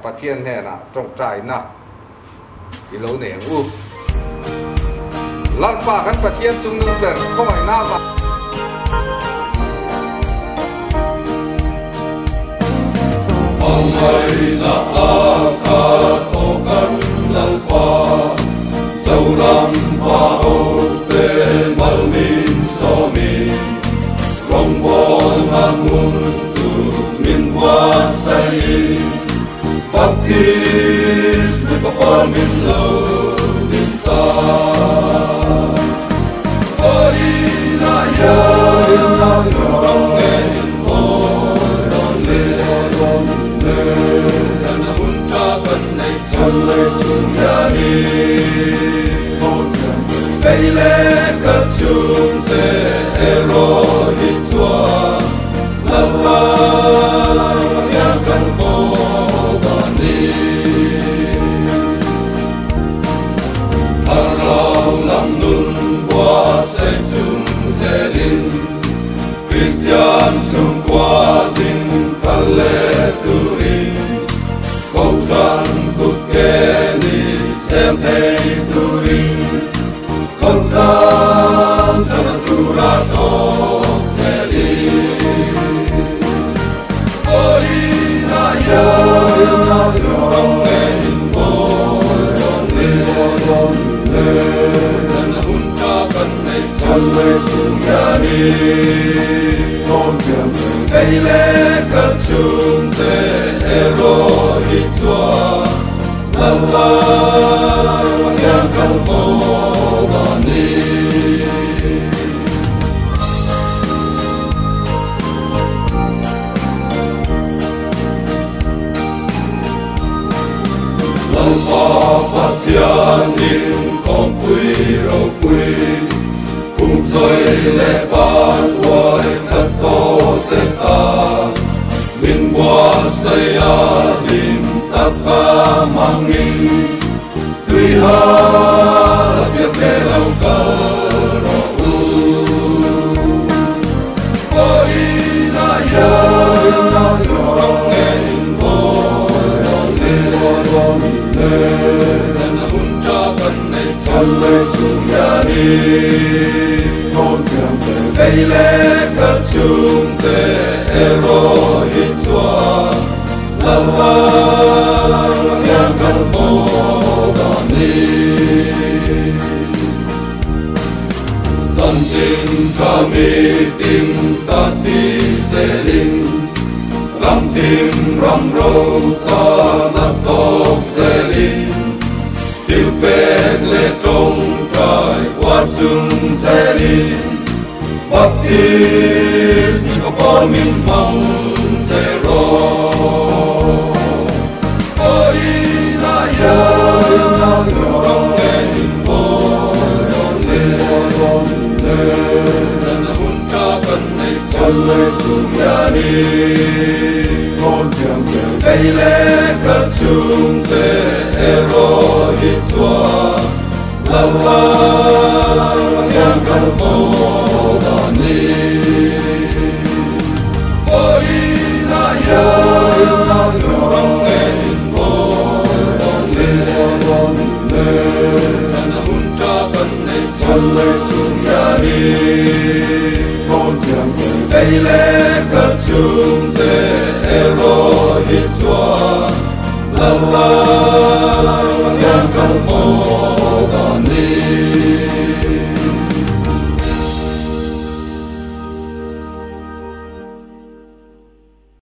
Bà thiên hè là trong trại nè cái lỗ nẻ u lan phá căn bà thiên xuống nương bền không phải na mà ông ơi là ta tô căn lan phá sâu ram phá ô tê mal min so mi rong bon amun tu min wa sai baptis with the palm in love in ta Orina ya rong en orone kana unta kan nei challe yani Beile ka chunte ero hitwa lava ya kan Christian sung qua din kalle turin câu san cút kê ni xem thấy turin không tan tan tu ra to sẽ đi ôi na ya rong en le na hunta kan nei challe tu yani Beile ka chunte ero hitwa lava ya kan modani lava patian in con quy ro quy cũng rồi lệ ban hoài thật to tên ta min qua say a dim tất cả mang nghi tuy ha biết thế lâu cả rồi ôi na ya rong en orone na unta kan nei challe yani Beile ka chunte ero hitwa lava ya kan modani Dân sinh tra mi tim ta ti zelin ram tim ram râu ta nắp tóc zelin Tiêu bèn lệ trong trời qua chung zelin Baptis ni ko palm in mang zero Orina ya rong en orone na hunta kan nei challe tu yani Beile ka chunte ero hitwa lava ya kan modani Orina ya rong en orone na hunta kan nei challe tu yani Beile ka chunte ero hitwa lava